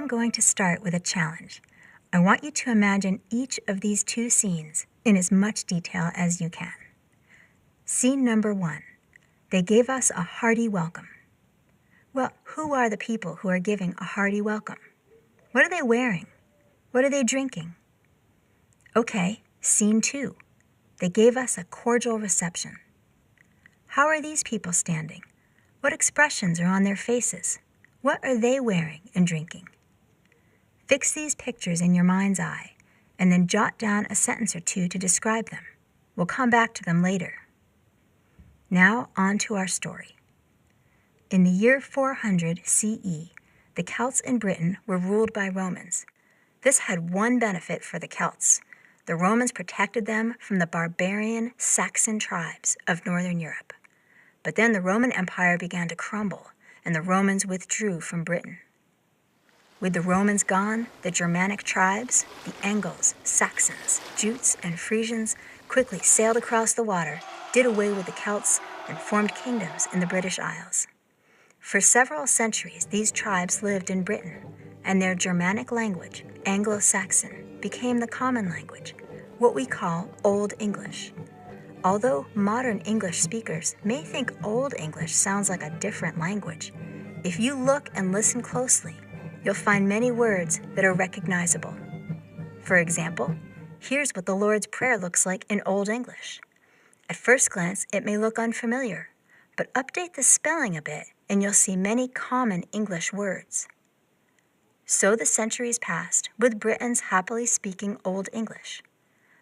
going to start with a challenge. I want you to imagine each of these two scenes in as much detail as you can. Scene number 1. They gave us a hearty welcome. Well, who are the people who are giving a hearty welcome? What are they wearing? What are they drinking? Okay, scene 2. They gave us a cordial reception. How are these people standing? What expressions are on their faces? What are they wearing and drinking? Fix these pictures in your mind's eye, and then jot down a sentence or two to describe them. We'll come back to them later. Now on to our story. In the year 400 CE, the Celts in Britain were ruled by Romans. This had one benefit for the Celts. The Romans protected them from the barbarian Saxon tribes of northern Europe. But then the Roman Empire began to crumble, and the Romans withdrew from Britain. With the Romans gone, the Germanic tribes, the Angles, Saxons, Jutes, and Frisians quickly sailed across the water, did away with the Celts, and formed kingdoms in the British Isles. For several centuries, these tribes lived in Britain, and their Germanic language, Anglo-Saxon, became the common language, what we call Old English. Although modern English speakers may think Old English sounds like a different language, if you look and listen closely, you'll find many words that are recognizable. For example, here's what the Lord's Prayer looks like in Old English. At first glance, it may look unfamiliar, but update the spelling a bit and you'll see many common English words. So the centuries passed, with Britons happily speaking Old English.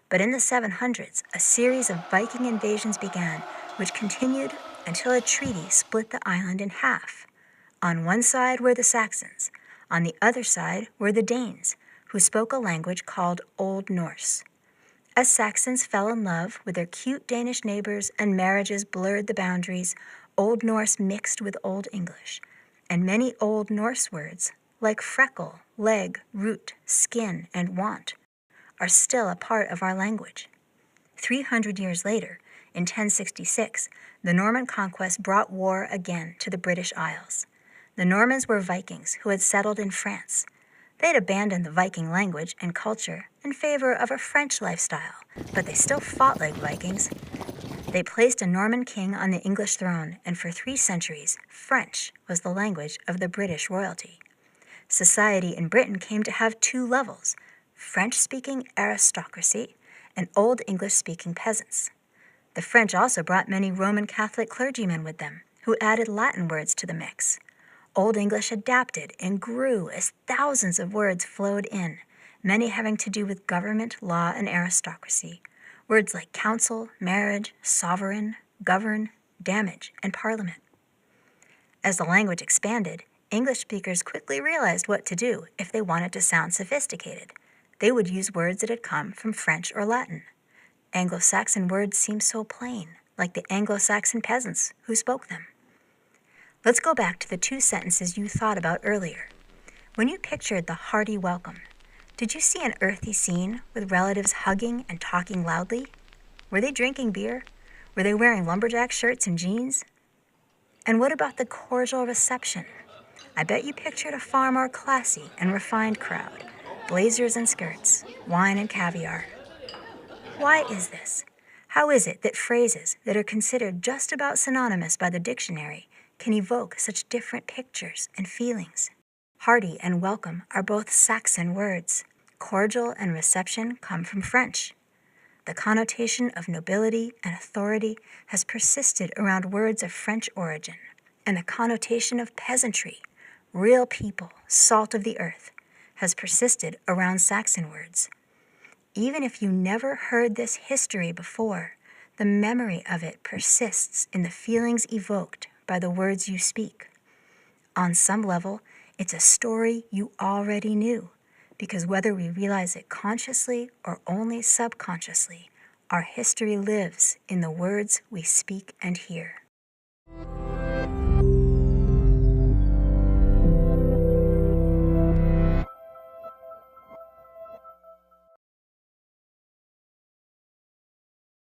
But in the 700s, a series of Viking invasions began, which continued until a treaty split the island in half. On one side were the Saxons. On the other side were the Danes, who spoke a language called Old Norse. As Saxons fell in love with their cute Danish neighbors and marriages blurred the boundaries, Old Norse mixed with Old English, and many Old Norse words, like freckle, leg, root, skin, and want, are still a part of our language. 300 years later, in 1066, the Norman conquest brought war again to the British Isles. The Normans were Vikings who had settled in France. They had abandoned the Viking language and culture in favor of a French lifestyle, but they still fought like Vikings. They placed a Norman king on the English throne, and for 3 centuries, French was the language of the British royalty. Society in Britain came to have 2 levels: French-speaking aristocracy and Old English-speaking peasants. The French also brought many Roman Catholic clergymen with them, who added Latin words to the mix. Old English adapted and grew as thousands of words flowed in, many having to do with government, law, and aristocracy. Words like council, marriage, sovereign, govern, damage, and parliament. As the language expanded, English speakers quickly realized what to do if they wanted to sound sophisticated. They would use words that had come from French or Latin. Anglo-Saxon words seemed so plain, like the Anglo-Saxon peasants who spoke them. Let's go back to the 2 sentences you thought about earlier. When you pictured the hearty welcome, did you see an earthy scene with relatives hugging and talking loudly? Were they drinking beer? Were they wearing lumberjack shirts and jeans? And what about the cordial reception? I bet you pictured a far more classy and refined crowd, blazers and skirts, wine and caviar. Why is this? How is it that phrases that are considered just about synonymous by the dictionary can evoke such different pictures and feelings? Hearty and welcome are both Saxon words. Cordial and reception come from French. The connotation of nobility and authority has persisted around words of French origin, and the connotation of peasantry, real people, salt of the earth, has persisted around Saxon words. Even if you never heard this history before, the memory of it persists in the feelings evoked by the words you speak. On some level, it's a story you already knew, because whether we realize it consciously or only subconsciously, our history lives in the words we speak and hear.